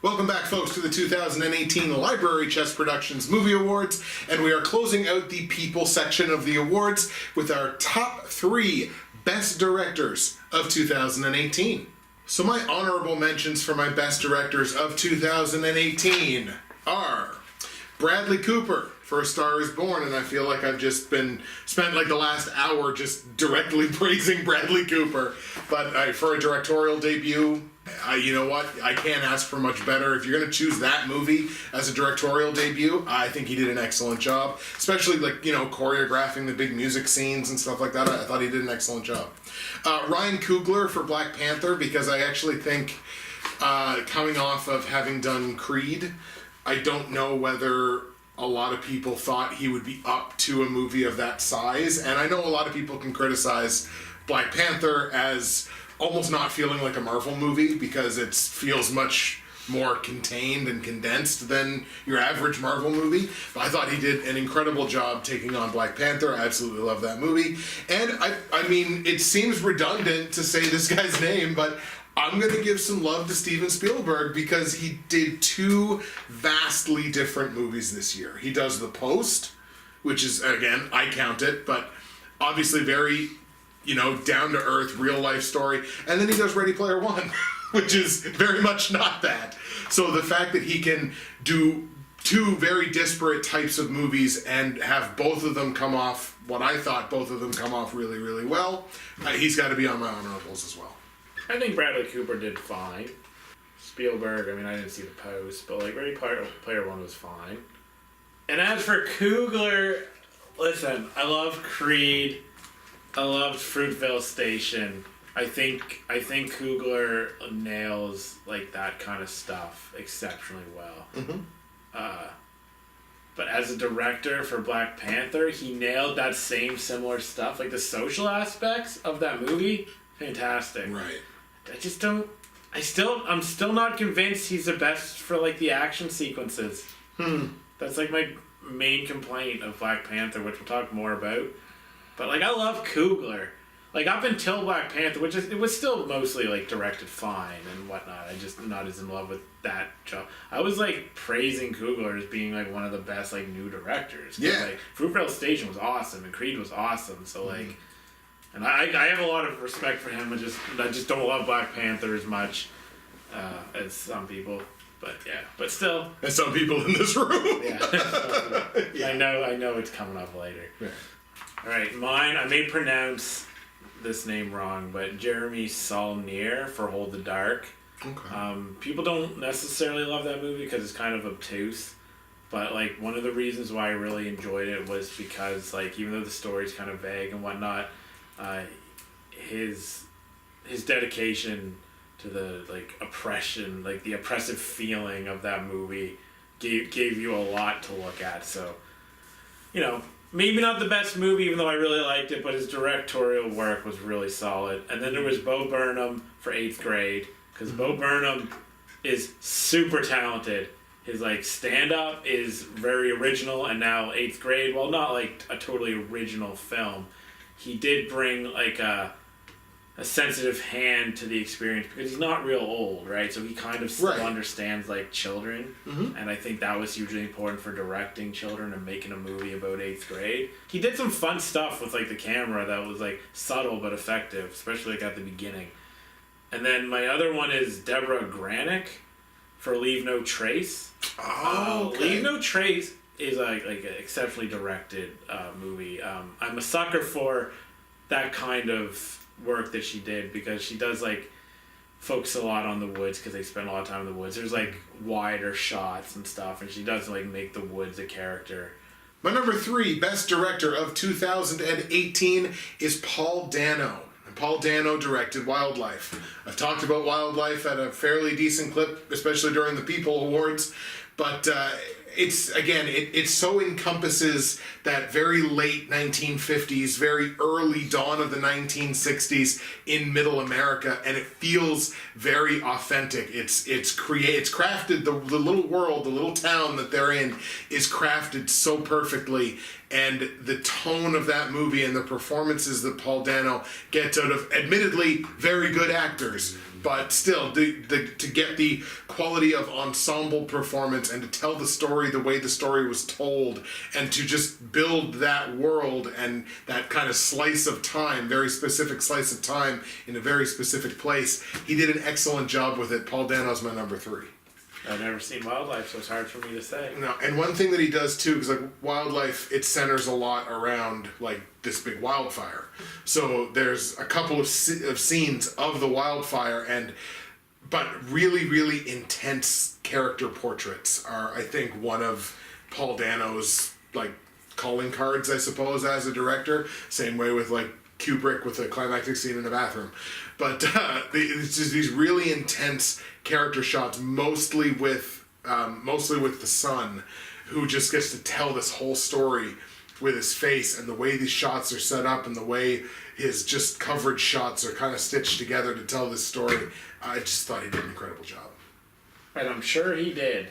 Welcome back, folks, to the 2018 Library Chess Productions Movie Awards, and we are closing out the People section of the awards with our top 3 Best Directors of 2018. So my honorable mentions for my Best Directors of 2018 are Bradley Cooper for A Star Is Born, and I feel like I've just spent like the last hour just directly praising Bradley Cooper, but for a directorial debut, you know what? I can't ask for much better. If you're going to choose that movie as a directorial debut, I think he did an excellent job. Especially, choreographing the big music scenes and stuff like that. I thought he did an excellent job. Ryan Coogler for Black Panther, because I actually think, coming off of having done Creed, I don't know whether a lot of people thought he would be up to a movie of that size. And I know a lot of people can criticize Black Panther as almost not feeling like a Marvel movie because it feels much more contained and condensed than your average Marvel movie. But I thought he did an incredible job taking on Black Panther. I absolutely love that movie. And I mean, it seems redundant to say this guy's name, but I'm going to give some love to Steven Spielberg because he did 2 vastly different movies this year. He does The Post, which is, again, I count it, but obviously very, down-to-earth, real-life story. And then he does Ready Player One, which is very much not that. So the fact that he can do 2 very disparate types of movies and have both of them come off, what I thought both of them come off really, really well, he's got to be on my honorables as well. I think Bradley Cooper did fine. Spielberg, I didn't see The Post, but Ready Player One was fine. And as for Coogler, listen, I love Creed. I loved Fruitvale Station. I think Coogler nails that kind of stuff exceptionally well. Mm-hmm. But as a director for Black Panther, he nailed that similar stuff, the social aspects of that movie. Fantastic. Right. I'm still not convinced he's the best for the action sequences. That's my main complaint of Black Panther, which we'll talk more about. But I love Coogler. Up until Black Panther, it was still mostly directed fine and whatnot. I just not as in love with that job. I was praising Coogler as being one of the best new directors. Yeah. Fruitvale Station was awesome and Creed was awesome. So and I have a lot of respect for him. I just don't love Black Panther as much as some people. But yeah, but still. As some people in this room. Yeah. Yeah. I know it's coming up later. Yeah. All right, mine. I may pronounce this name wrong, but Jeremy Saulnier for Hold the Dark. Okay. People don't necessarily love that movie because it's kind of obtuse. But one of the reasons why I really enjoyed it was because even though the story's kind of vague and whatnot, his dedication to the oppression, the oppressive feeling of that movie gave you a lot to look at. So, maybe not the best movie, even though I really liked it, but his directorial work was really solid. And then there was Bo Burnham for 8th Grade, because Bo Burnham is super talented. His stand-up is very original, and now 8th Grade, well, not a totally original film, he did bring a sensitive hand to the experience because he's not real old, right? So he kind of still understands children, and I think that was hugely important for directing children and making a movie about 8th grade. He did some fun stuff with the camera that was subtle but effective, especially at the beginning. And then my other one is Deborah Granick for Leave No Trace. Oh, okay. Leave No Trace is an exceptionally directed movie. I'm a sucker for that kind of work that she did because she does focus a lot on the woods because they spend a lot of time in the woods. There's wider shots and stuff, and she does make the woods a character. My number 3 Best Director of 2018 is Paul Dano. And Paul Dano directed Wildlife. I've talked about Wildlife at a fairly decent clip, especially during the People Awards, but it so encompasses that very late 1950s, very early dawn of the 1960s in Middle America, and it feels very authentic. It's crafted, the little world, the little town that they're in is crafted so perfectly, and the tone of that movie and the performances that Paul Dano gets out of, admittedly, very good actors, but still, to get the quality of ensemble performance and to tell the story the way the story was told, and to just build that world and that kind of slice of time, very specific slice of time in a very specific place, he did an excellent job with it. Paul Dano's my number 3. I've never seen Wildlife, so it's hard for me to say. No, and one thing that he does too, because like Wildlife, it centers a lot around like this big wildfire. So there's a couple of scenes of the wildfire, but really, really intense character portraits are, I think, one of Paul Dano's like calling cards, I suppose, as a director. Same way with like Kubrick with a climactic scene in the bathroom. But it's just these really intense character shots, mostly with the son, who just gets to tell this whole story with his face, and the way these shots are set up and the way his just coverage shots are kind of stitched together to tell this story. I just thought he did an incredible job. And I'm sure he did.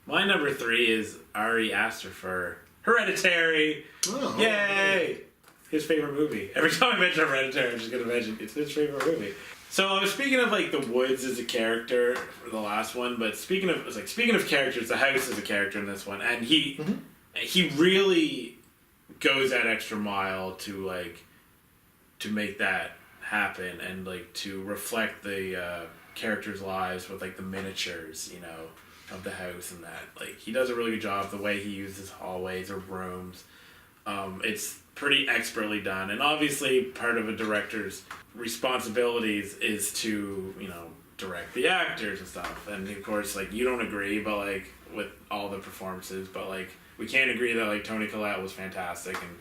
My number 3 is Ari Aster for Hereditary. Oh. Yay! His favorite movie. Every time I mention Hereditary, I'm just going to mention it's his favorite movie. So I was speaking of like the woods as a character for the last one, but speaking of characters, the house is a character in this one, and he really goes that extra mile to make that happen, and like to reflect the characters' lives with like the miniatures, you know, of the house and that. Like he does a really good job the way he uses hallways or rooms. It's pretty expertly done, and obviously part of a director's responsibilities is to, you know, direct the actors and stuff. And of course, like, you don't agree, but like with all the performances, but like we can't agree that like Toni Collette was fantastic, and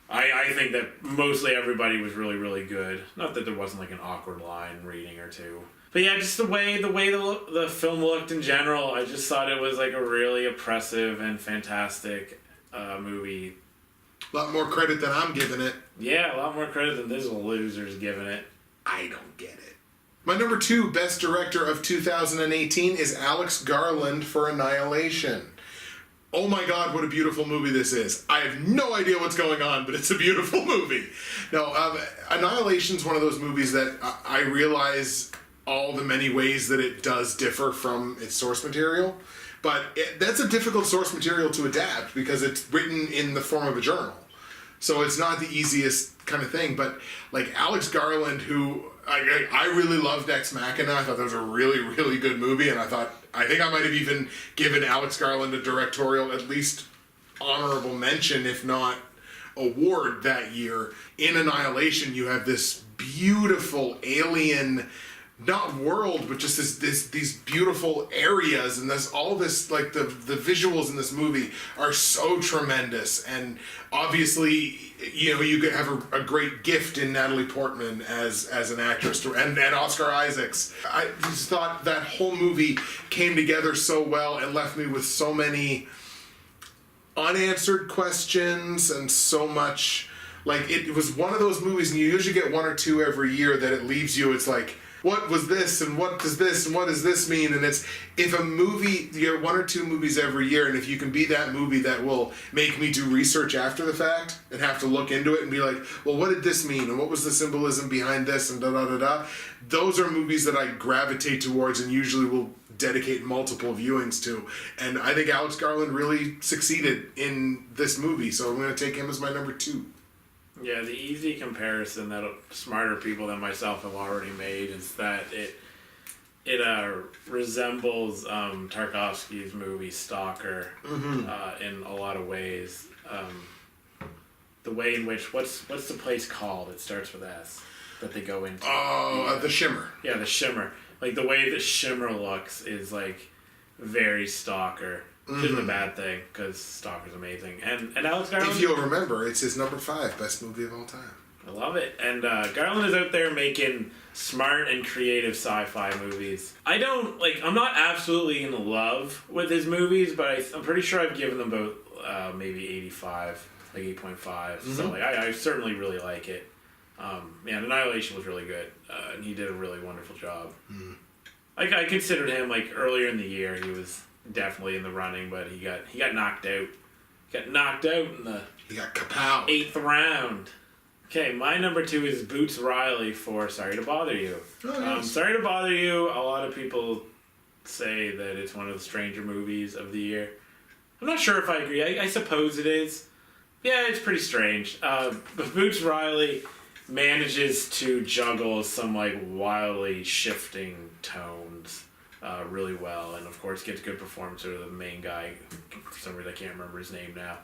I think that mostly everybody was really, really good. Not that there wasn't like an awkward line reading or two. But yeah, just the way the film looked in general, I just thought it was like a really oppressive and fantastic movie. A lot more credit than I'm giving it. Yeah, a lot more credit than this loser's giving it. I don't get it. My number 2 best director of 2018 is Alex Garland for Annihilation. Oh my god, what a beautiful movie this is. I have no idea what's going on, but it's a beautiful movie. Now, Annihilation's one of those movies that I realize all the many ways that it does differ from its source material. But that's a difficult source material to adapt because it's written in the form of a journal. So it's not the easiest kind of thing. But like Alex Garland, who I really loved Ex Machina. I thought that was a really, really good movie. And I think I might have even given Alex Garland a directorial, at least honorable mention, if not award that year. In Annihilation, you have this beautiful alien, not world, but just these beautiful areas, and all this like the visuals in this movie are so tremendous. And obviously, you know, you could have a great gift in Natalie Portman as an actress, and Oscar Isaacs. I just thought that whole movie came together so well and left me with so many unanswered questions and so much. Like, it was one of those movies, and you usually get 1 or 2 every year that it leaves you. It's like, what was this, and what does this, and what does this mean? And it's, if a movie, you have 1 or 2 movies every year, and if you can be that movie that will make me do research after the fact and have to look into it and be like, well, what did this mean, and what was the symbolism behind this, and da-da-da-da, those are movies that I gravitate towards and usually will dedicate multiple viewings to. And I think Alex Garland really succeeded in this movie, so I'm going to take him as my number 2. Yeah, the easy comparison that smarter people than myself have already made is that it resembles Tarkovsky's movie Stalker in a lot of ways. The way in which what's the place called? It starts with S that they go into. Oh, The Shimmer. Yeah, The Shimmer. Like the way the Shimmer looks is like very Stalker. Which isn't a bad thing, because Stalker's amazing. And Alex Garland... If you'll remember, it's his number 5 best movie of all time. I love it. And Garland is out there making smart and creative sci-fi movies. I'm not absolutely in love with his movies, but I'm pretty sure I've given them both maybe 85, like 8.5. So like I certainly really like it. Annihilation was really good, and he did a really wonderful job. I considered him, like, earlier in the year, he was definitely in the running, but he got knocked out. He got knocked out in the He got kapow. 8th round. Okay, my number 2 is Boots Riley for Sorry to Bother You. Oh, yes. Sorry to Bother You, a lot of people say that it's one of the stranger movies of the year. I'm not sure if I agree. I suppose it is. Yeah, it's pretty strange. But Boots Riley manages to juggle some like wildly shifting tones really well, and of course gets good performance out of the main guy. For some reason I can't remember his name now.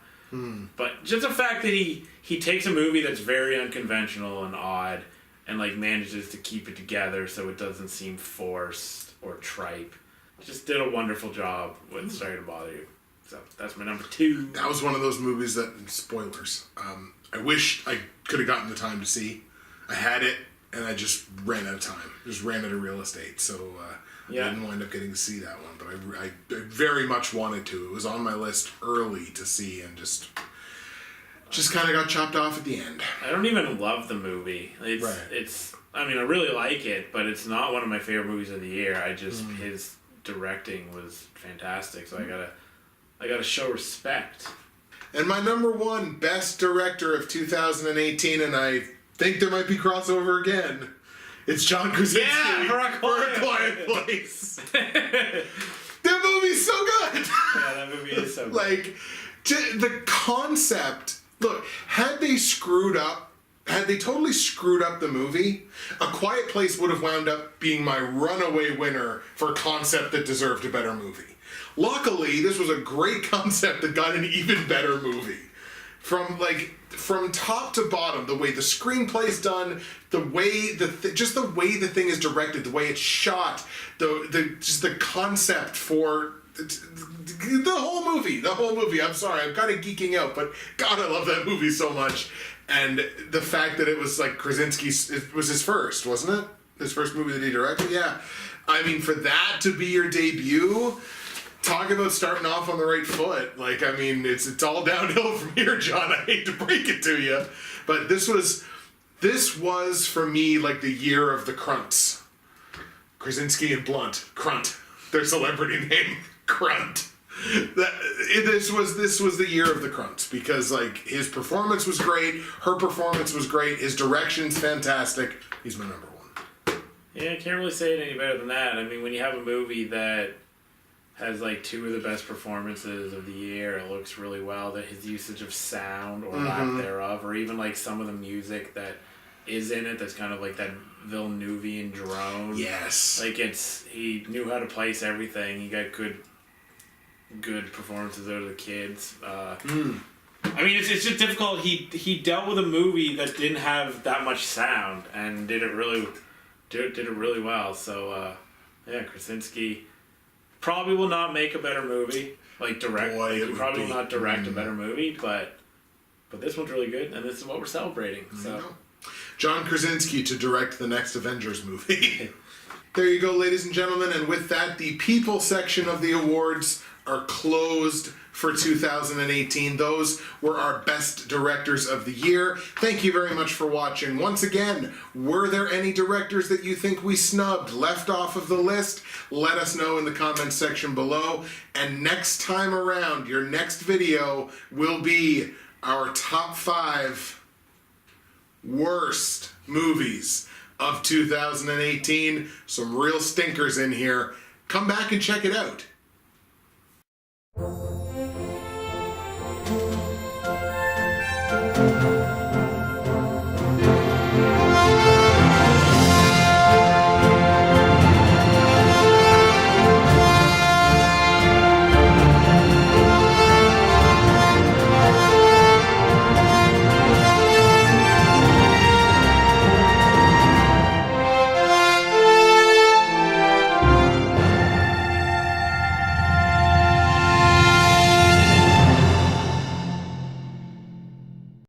But just the fact that he takes a movie that's very unconventional and odd and like manages to keep it together so it doesn't seem forced or tripe. Just did a wonderful job with Sorry to Bother You. So that's my number 2. That was one of those movies that, spoilers, I wish I could have gotten the time to see. I had it, and I just ran out of time. Just ran out of real estate, so I didn't wind up getting to see that one. But I very much wanted to. It was on my list early to see, and just kind of got chopped off at the end. I don't even love the movie. It's I mean, I really like it, but it's not one of my favorite movies of the year. His directing was fantastic, so I gotta show respect. And my number 1 best director of 2018, and I think there might be crossover again. It's John Krasinski for A Quiet Place. That movie's so good. Yeah, that movie is so good. Like, the concept. Look, had they totally screwed up the movie, A Quiet Place would have wound up being my runaway winner for concept that deserved a better movie. Luckily, this was a great concept that got an even better movie. From top to bottom, the way the screenplay's done, the way just the way the thing is directed, the way it's shot, just the concept for the whole movie. I'm sorry, I'm kind of geeking out, but God, I love that movie so much. And the fact that it was like Krasinski's, it was his first, wasn't it? His first movie that he directed? Yeah. I mean, for that to be your debut, talk about starting off on the right foot. Like, I mean, it's all downhill from here, John. I hate to break it to you. But this was for me like the year of the Crunts. Krasinski and Blunt. Crunt. Their celebrity name. Crunt. This was the year of the Crunts because like his performance was great, her performance was great, his direction's fantastic. He's my number 1. Yeah, I can't really say it any better than that. I mean, when you have a movie that has like 2 of the best performances of the year, it looks really well. That his usage of sound or lack thereof, or even like some of the music that is in it, that's kind of like that Villeneuvian drone. Yes. Like he knew how to place everything. He got good performances out of the kids. I mean, it's just difficult. He dealt with a movie that didn't have that much sound and did it really well. So Krasinski probably will not make a better movie. Like direct, he probably will not direct a better movie, but this one's really good, and this is what we're celebrating. So, John Krasinski to direct the next Avengers movie. There you go, ladies and gentlemen, and with that, the people section of the awards are closed for 2018. Those were our best directors of the year. Thank you very much for watching. Once again, were there any directors that you think we snubbed, left off of the list? Let us know in the comments section below. And next time around, your next video will be our top 5 worst movies of 2018. Some real stinkers in here. Come back and check it out.